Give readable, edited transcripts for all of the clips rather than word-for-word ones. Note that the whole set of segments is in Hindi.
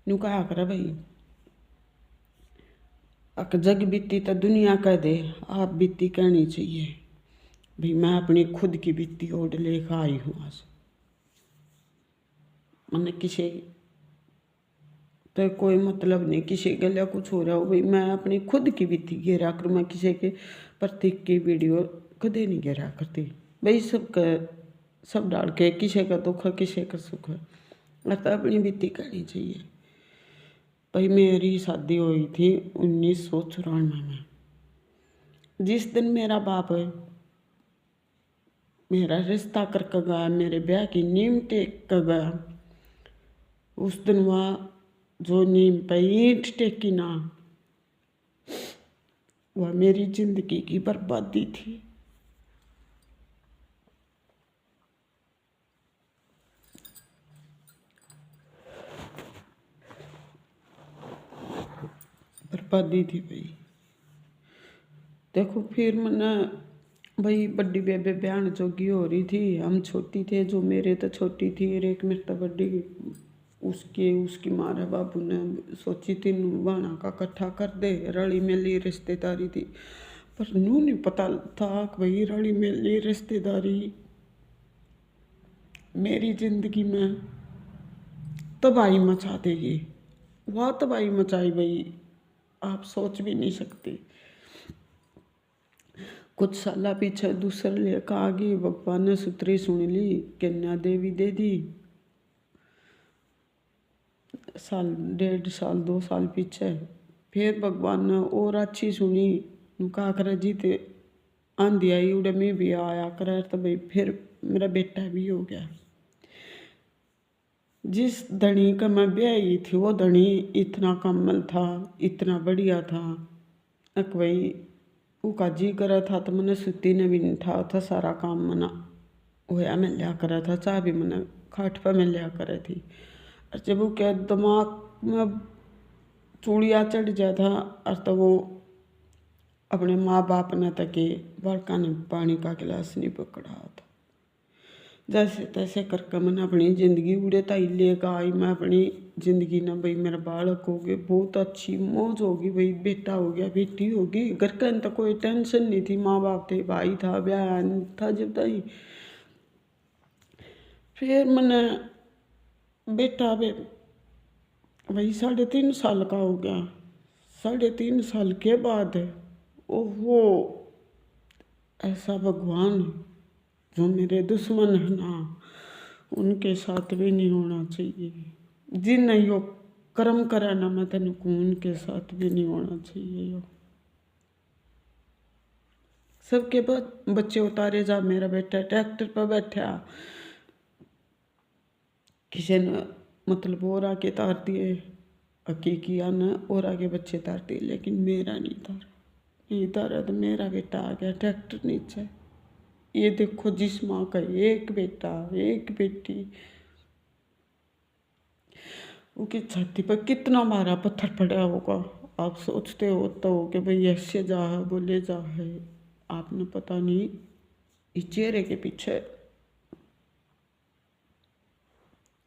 नु कहा करे भाई अक जग बीती तो दुनिया कह दे, आप बीती कहनी चाहिए भाई। मैं अपनी खुद की बीती ओढ़ लेकर आई हूँ आज। मैंने किसी तो कोई मतलब नहीं, किसी के लिए कुछ हो रहा हो भाई, मैं अपनी खुद की बीती गिरा कर, मैं किसी के प्रतीक की वीडियो कदे नहीं गिरा करती भाई। सब डाल के किसी का दुख है किसी का सुख है, मतलब अपनी बीती कहनी चाहिए भाई। मेरी शादी हुई थी 1994 में। जिस दिन मेरा बाप मेरा रिश्ता करके गया, मेरे ब्याह की नींव टेक कर गया, उस दिन वह जो नींव पे ईंट टेकी ना, वह मेरी जिंदगी की बर्बादी थी। बर्बादी थी भाई। देखो फिर मैंने भाई बड़ी बेबे बयान जोगी हो रही थी, हम छोटी थे, जो मेरे तो छोटी थी और एक मेरे तो बड़ी। उसकी मारे बाबू ने सोची थी नूबाना का इकट्ठा कर दे, रली मिली रिश्तेदारी थी। पर नू नहीं पता था कि भाई रली मिली रिश्तेदारी मेरी जिंदगी में तबाही मचा देगी। वह तबाही मचाई भाई, आप सोच भी नहीं सकते। कुछ साल पीछे दूसरे लेकर आ गई, भगवान ने सुतरी सुन ली, कन्या देवी दे दी। साल 1.5 साल 2 साल पीछे फिर भगवान ने और अच्छी सुनी, कहा करे जीते आंधी आई उड़े में भी आया करे, तो भाई फिर मेरा बेटा भी हो गया। जिस धनी का मैं ब्याही थी वो धनी इतना कमल था, इतना बढ़िया था, अक भाई उसका जी करा था तो मैंने सुती ने भी नहीं था सारा काम मना होया मिल लिया करा था, चाह भी मैंने खाट पर मिल लिया करे थी। और जब वो क्या दिमाग में चूड़िया चढ़ जाता और तो वो अपने माँ बाप ने तके बड़का ने पानी का गिलास नहीं पकड़ा था। जैसे तैसे करके मैंने अपनी ज़िंदगी उड़े ताई लेकर आई। मैं अपनी ज़िंदगी ना भाई मेरा बालक हो गए, बहुत अच्छी मौज होगी भाई, बेटा हो गया बेटी होगी, घर का तो कोई टेंशन नहीं थी, माँ बाप थे, भाई था, ब्याह था जब तई। फिर मैंने बेटा भाई 3.5 साल का हो गया। 3.5 साल के बाद वो ऐसा भगवान जो मेरे दुश्मन है ना, उनके साथ भी नहीं होना चाहिए। जिन यो कर्म करा ना मैं तेन को, उनके साथ भी नहीं होना चाहिए। यो सबके बच्चे उतारे जा, मेरा बेटा ट्रैक्टर पर बैठा, किसी ने मतलब और आगे तार दिए, किया ने और आगे बच्चे तार दिए, लेकिन मेरा नहीं तारा। नहीं तारा तो मेरा बेटा आ गया ट्रैक्टर नीचे। ये देखो जिस माँ का एक बेटा एक बेटी, उसकी छाती पर कितना मारा पत्थर पड़ा होगा। आप सोचते हो तो कि भाई ऐसे जा है बोले जा है, आपने पता नहीं इस चेहरे के पीछे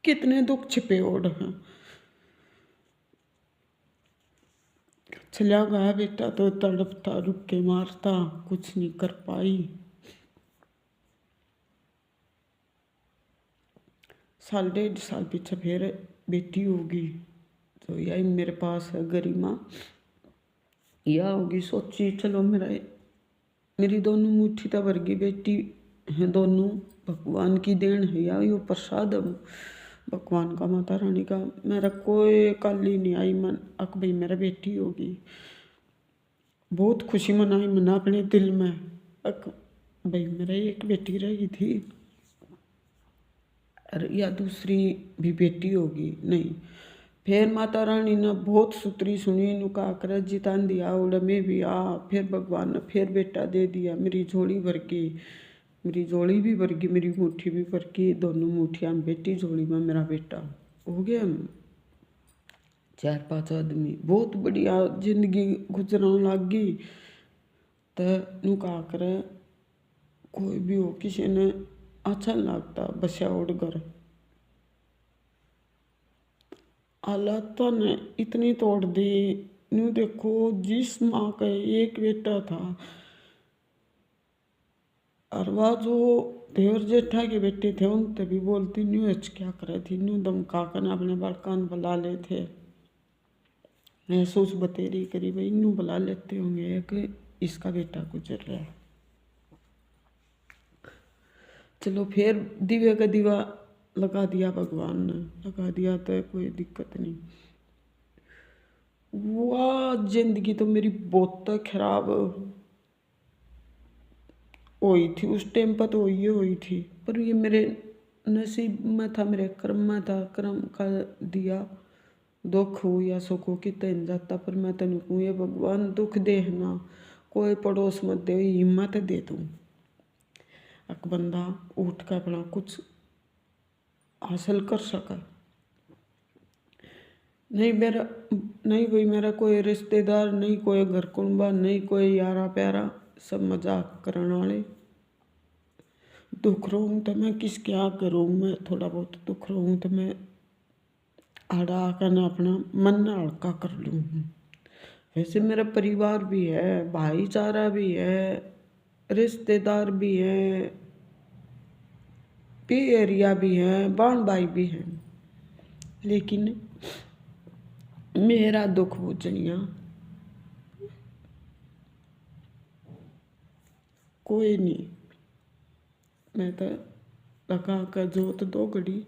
कितने दुख छिपे ओढ़ हैं। चला गया बेटा तो तड़पता रुक के मारता, कुछ नहीं कर पाई। 1.5 साल पीछे फिर बेटी होगी, तो यही मेरे पास है गरिमा, यह होगी। सोची चलो मेरी दोनों मुट्ठी तो वर्गी बेटी है, दोनों भगवान की देन है, या यो प्रसाद है भगवान का, माता रानी का। मेरा कोई काली नहीं आई मन अक भाई मेरा बेटी होगी। बहुत खुशी मनाई मना अपने दिल में, अक भाई मेरा एक बेटी रही थी और या दूसरी भी बेटी होगी नहीं। फिर माता रानी ने बहुत सुतरी सुनी, नुका कर जितान दिया उड़ में भी आ। फिर भगवान ने फिर बेटा दे दिया, मेरी झोली भर के, मेरी झोली भी भर गई, मेरी मुट्ठी भी भर गई, दोनों मुठ्ठियाँ बेटी, झोली में मेरा बेटा हो गया। 4-5 आदमी बहुत बढ़िया जिंदगी गुजरने लग गई। तो नुका कर कोई भी हो किसी ने अच्छा नहीं लगता बसिया उड़ कर। हालातों ने इतनी तोड़ दी। न्यू देखो, जिस माँ का एक बेटा था, और वह जो देवर जेठा के बेटे थे उन तभी बोलती न्यू क्या करे थी, न्यू धमका कर अपने बड़कान बुला ले थे। मैं सोच बतेरी करी भाई न्यू बुला लेते होंगे कि इसका बेटा गुजर रहा है। चलो फिर दिव्य का दीवा लगा दिया, भगवान ने लगा दिया तो कोई दिक्कत नहीं। वाह, जिंदगी तो मेरी बहुत खराब हुई थी उस टाइम पर, तो ये हुई थी, पर ये मेरे नसीब में था, मेरे कर्म में था। कर्म का दिया, दुख हो या सुख हो कि तन जाता, पर मैं तेन कहूँ ये भगवान दुख देना कोई पड़ोस मत दे, हिम्मत दे दूँ एक बंदा उठ कर अपना कुछ हासिल कर सका। नहीं भाई मेरा कोई रिश्तेदार नहीं, कोई घर कुंबा नहीं, कोई यारा प्यारा, सब मजाक करने वाले। दुख रहूँ तो मैं किसके आ करूँ, मैं थोड़ा बहुत दुख रहूँ तो मैं आड़ा आकर ना अपना मन ना हल्का कर लूँ। वैसे मेरा परिवार भी है, भाईचारा भी है, रिश्तेदार भी है, पे एरिया भी है, बाण भाई भी है, लेकिन मेरा दुख बुझनिया कोई नहीं। मैं तो लगा कर जोत दो घड़ी,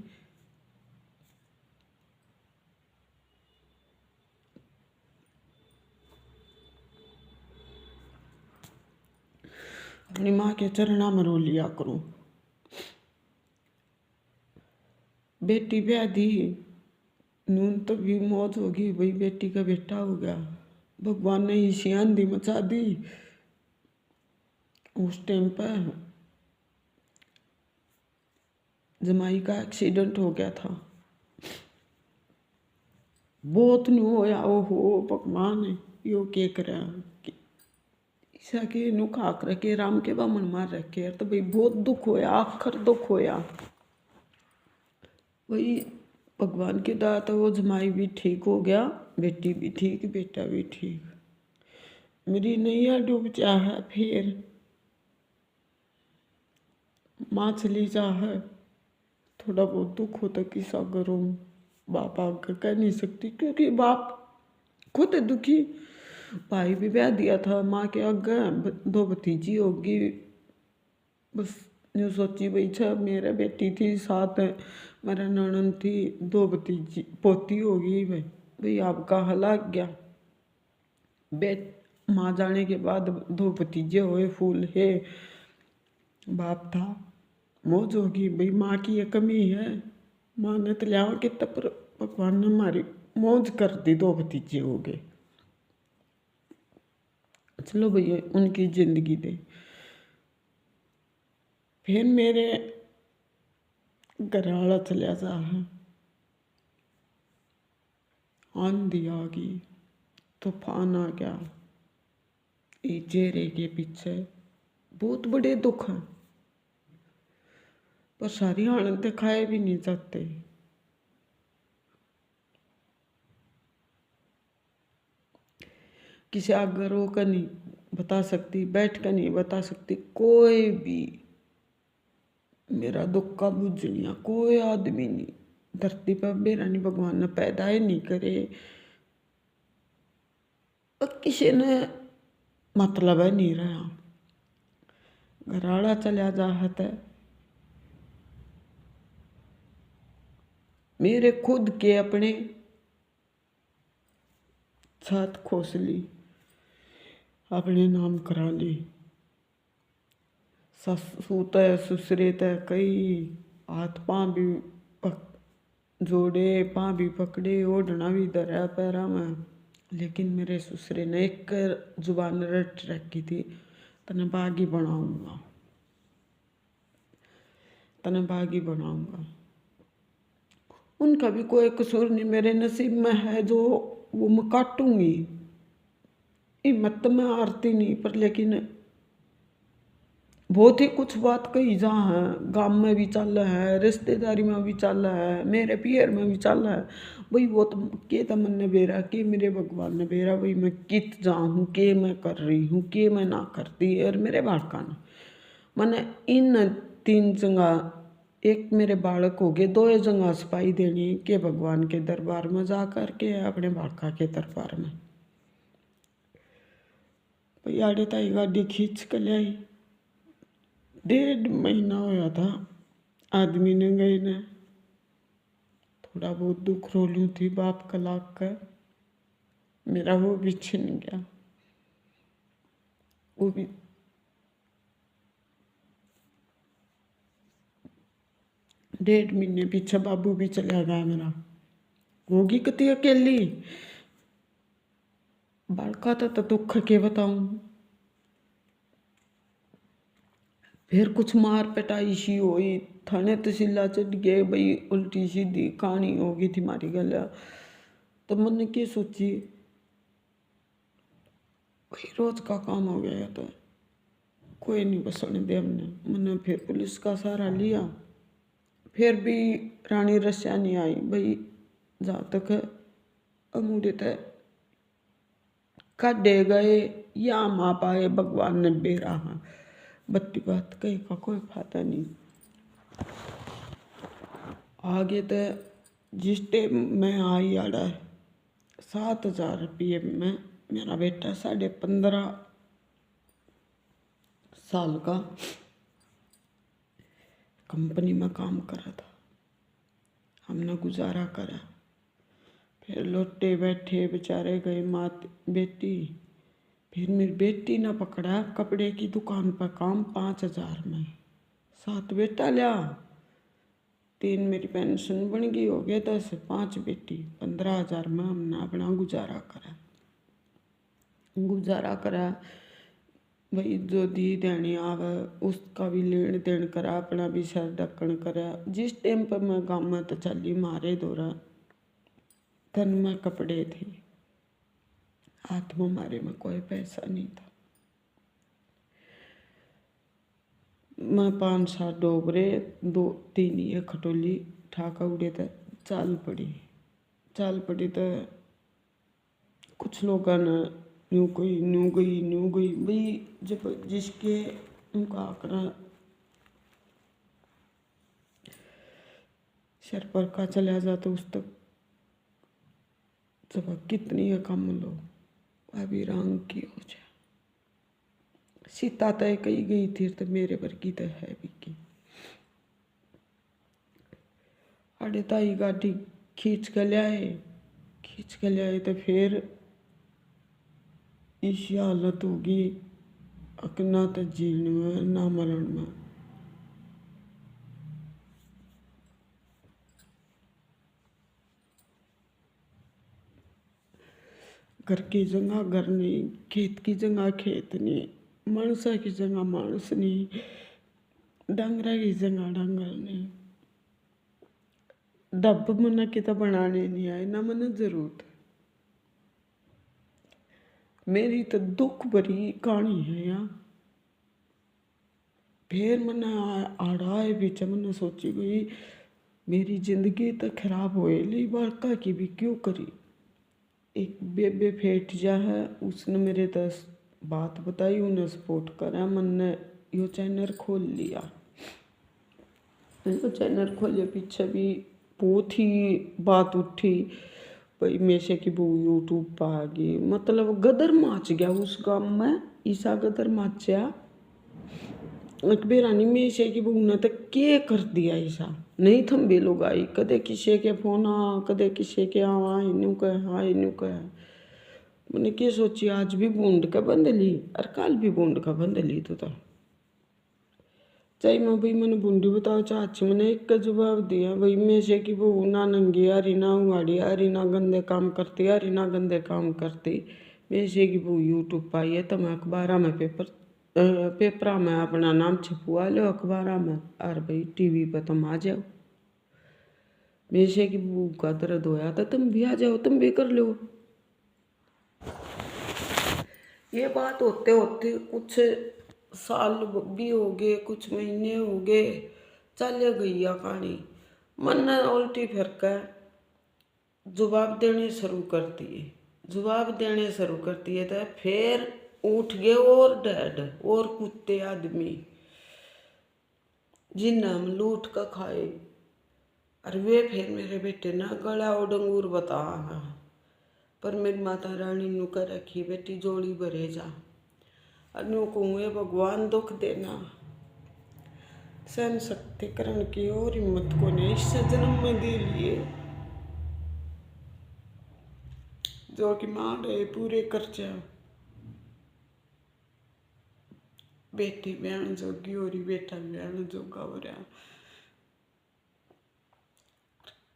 अपनी माँ के चरणा में रो लिया करूँ। बेटी ब्याह दी, नून तो भी मौज होगी भाई, बेटी का बेटा हो गया। भगवान ने इसी आंधी मचा दी। उस टाइम पर जमाई का एक्सीडेंट हो गया था, बहुत न्यू होया। ओहो भगवान यो के करा ईसा के नु खाक रखे, राम के बामन मार रखे, तो भाई बहुत दुख होया, आखिर दुख होया। वही भगवान की दात, वो जमाई भी ठीक हो गया, बेटी भी ठीक, बेटा भी ठीक। मेरी नैया डूब जा है, फिर माँ चली जा है, थोड़ा बहुत दुख होता किसा करूँ। बाप आगे कह नहीं सकती क्योंकि बाप खुद दुखी। भाई भी ब्याह दिया था माँ के आगे, दो भतीजी होगी, बस जो सोची भाई छा मेरा बेटी थी, साथ मेरा ननद थी, दो भतीजी पोती होगी भाई। भाई आपका हलाक गया, बेट माँ जाने के बाद दो भतीजे हुए, फूल है, बाप था, मौज होगी भाई। माँ की ये कमी है, माँ ने तो लिया के तब भगवान ने हमारी मौज कर दी, दो भतीजे हो गए। चलो भैया उनकी जिंदगी दे। फिर मेरे घर वाला चलिया जा है, आंधी आ गई, तूफान आ गया, ये चेहरे के पीछे बहुत बड़े दुख हैं, पर सारी हालत दिखाए भी नहीं जाते। किसी आगे रो कर नहीं बता सकती, बैठ कर नहीं बता सकती, कोई भी मेरा दुख का बुझनिया कोई आदमी नहीं धरती पर, मेरा नहीं भगवान ने पैदा ही नहीं करे, और किसी ने मतलब है नहीं रहा। घराड़ा चलिया जा है, मेरे खुद के अपने छत खोसली, अपने नाम करा ली, ससु तय ससुरे तय कई, हाथ पाँव भी जोड़े, पाँव भी पकड़े, ओढ़ना भी धरा पैरा में, लेकिन मेरे ससुरे ने एक जुबान रट रखी थी, तने बागी बनाऊंगा, तने बागी बनाऊंगा। उनका भी कोई कसूर नहीं मेरे नसीब में है, जो वो मैं काटूंगी। हिम्मत में हारती नहीं, पर लेकिन बहुत ही कुछ बात कही जा है, गांव में भी चल है, रिश्तेदारी में भी चल है, मेरे पियर में भी चल है। भाई वो तो के तो मन ने बेरा के मेरे भगवान ने बेरा भाई मैं कित जाऊँ के मैं कर रही हूँ के मैं ना करती। और मेरे बालका ने मैंने इन 3 जगह, एक मेरे बालक हो गए, 2 जगह सफाई देनी के भगवान के दरबार में जा कर के अपने बालका के दरबार में। भाई आड़े ताई गाड़ी खींच कर ले आई, 1.5 महीना होया था आदमी ने गए ने। थोड़ा बहुत दुख रोलू थी बाप का लाग कर, मेरा वो भी छिन गया। वो भी 1.5 महीने पीछे बाबू भी चला गया मेरा, होगी कितनी अकेली। बालका तो दुख के बताऊं। फिर कुछ मार पिटाई सी हुई, थाने तहसीला चढ़ गए, भाई उल्टी सीधी कहानी हो गई थी मारी गल। तो मैंने क्या सोची, भाई रोज का काम हो गया तो कोई नहीं बसने दे हमने। मैंने फिर पुलिस का सहारा लिया, फिर भी रानी रस्या नहीं आई। भाई जहाँ तक अंगूठे तक काटे गए या माँ पाए भगवान ने बेरा। हाँ बत्ती बात कही का कोई फायदा नहीं। आगे तो जिस टाइम मैं आई आड़ा 7,000 रुपये में मेरा बेटा 15.5 साल का कंपनी में काम करा था, हमने गुजारा करा। फिर लौटे बैठे बेचारे गए मात बेटी। फिर मेरी बेटी ने पकड़ा कपड़े की दुकान पर काम 5,000 में, 7 बेटा लिया, 3 मेरी पेंशन बन गई, हो गया 10, 5 बेटी, 15,000 में हमने अपना गुजारा करा। भाई जो दी देनी आवे उसका भी लेन देन करा, अपना भी सर ढक्कन करा। जिस टाइम पर मैं गाँव में तो चली मारे दौरा तन में कपड़े थे, हाथ में मारे में कोई पैसा नहीं था। मैं 5-7 डोबरे 2-3 ही खटोली ठाका उड़े तो चाल पड़ी तो कुछ लोगों ने न्यू गई भाई। जब जिसके उनका आंकड़ा सिर पर का चला जाता उस तक जब कितनी है कम लो अभी रंग की हो जाए। सीता तय कही गई थी तो मेरे वर्गी तो है भी की। अरे ताई गाड़ी खींच के लियाए तो फिर इसी हालत होगी ना तो जीने में ना मरण में। घर की जगह घर नहीं, खेत की जगह खेत नहीं, मानसा की जगह मानस नहीं, डंगरा की जगह डंगर नहीं। डब मन की तो बनाने नहीं आए ना मन जरूरत। मेरी तो दुख भरी कहानी है यार। फिर मैंने आड़ा है बीच मैंने सोची भाई मेरी जिंदगी तो खराब होए ली, बालका की भी क्यों करी। एक बेबे फेट जा है, उसने मेरे 10 बात बताई, उन्हें सपोर्ट करा। मैंने यो चैनल खोल लिया, यो चैनल खोले पीछे भी बहुत ही बात उठी। भाई मेशे की बहू यूट्यूब पर आ गई, मतलब गदर माच गया उस गाँव में, ईसा गदर माचा। अकबेरानी मेशे की बहू ने तो के कर दिया ऐसा, नहीं थम्बे लोग आई, कदे किसी के फोन आ कदे किसी के आवा, इनू कह। मैंने क्या सोची आज भी बूंद का बंद ली और कल भी बूंद का बंद ली। तो चाहे मैं भाई मैंने बूंदी बताओ चाची, मैंने एक का जवाब दिया भाई मेशे की बहू ना नंगी हरी ना उगाड़ी हरी ना गंदे काम करती हरी ना गंदे काम करती। मेशे की बहू यूट्यूब पाई है तो मैं अखबार में पेपरा में अपना नाम छपवा लो अखबार में, और भाई टीवी पर तुम आ जाओ। मेशे की बहू का दर्द होया तो तुम भी आ जाओ, तुम भी कर लो। ये बात होते होते कुछ साल भी हो गए, कुछ महीने हो गए, चले गई कहानी। मन ने उल्टी फिर के जवाब देने शुरू करती है, जवाब देने शुरू करती है। तो फिर उठ गए और डैड और कुत्ते आदमी जिन्हें हम लूट कर खाए। और वे फिर मेरे बेटे ना गला और डंगूर बता, पर मेरी माता रानी नु कर रखी, बेटी जोड़ी भरे जा। अनु कहूँ भगवान दुख देना, सहन शक्ति करण की और हिम्मत को ने इस जन्म में दे लिए, जो कि मां रहे पूरे खर्चा। बेटी बहन जोगी हो रही, बेटा बहन जोगा हो रहा।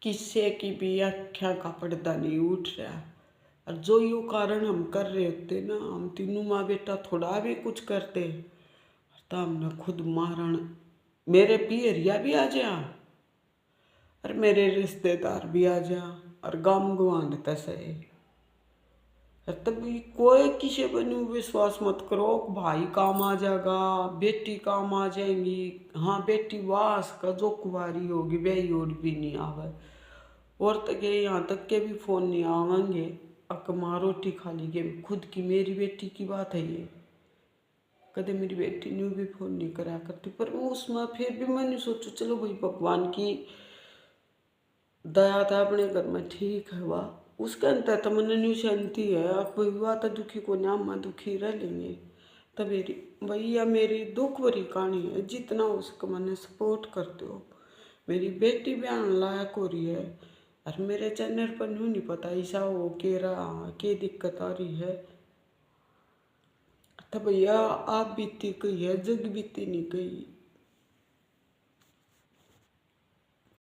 किसी की भी आख्या का पर्दा नहीं उठ रहा। और जो यू कारण हम कर रहे होते ना, हम तीनों माँ बेटा थोड़ा भी कुछ करते तो हमने खुद मारण, मेरे पियरिया भी आ जा और मेरे रिश्तेदार भी आ जा और गांव गुआंढ तसे। तभी कोई किसी पर नहीं विश्वास मत करो, भाई काम आ जाएगा, बेटी काम आ जाएंगी। हाँ बेटी वास का जो कुंवारी होगी वही और भी नहीं आवे, और तक यहाँ तक के भी फोन नहीं आवेंगे अक माँ रोटी खा ली के। खुद की मेरी बेटी की बात है ये, कदे मेरी बेटी ने भी फोन नहीं करा करती, पर उसमें फिर भी मैंने सोचू चलो भाई भगवान की दया था अपने घर में, ठीक है वाह, उसके अंतर तो मन न्यू शांति है। अब हुआ तो दुखी को नाम में दुखी रह लेंगे। तो मेरी भैया मेरी दुख भरी कहानी है, जितना उसको मैंने सपोर्ट करते हो। मेरी बेटी बयान लायक हो रही है और मेरे चैनल पर न्यू नहीं पता ऐसा हो के रहा के दिक्कत आ रही है। तो भैया आप बीती गई है, जग बीती नहीं गई।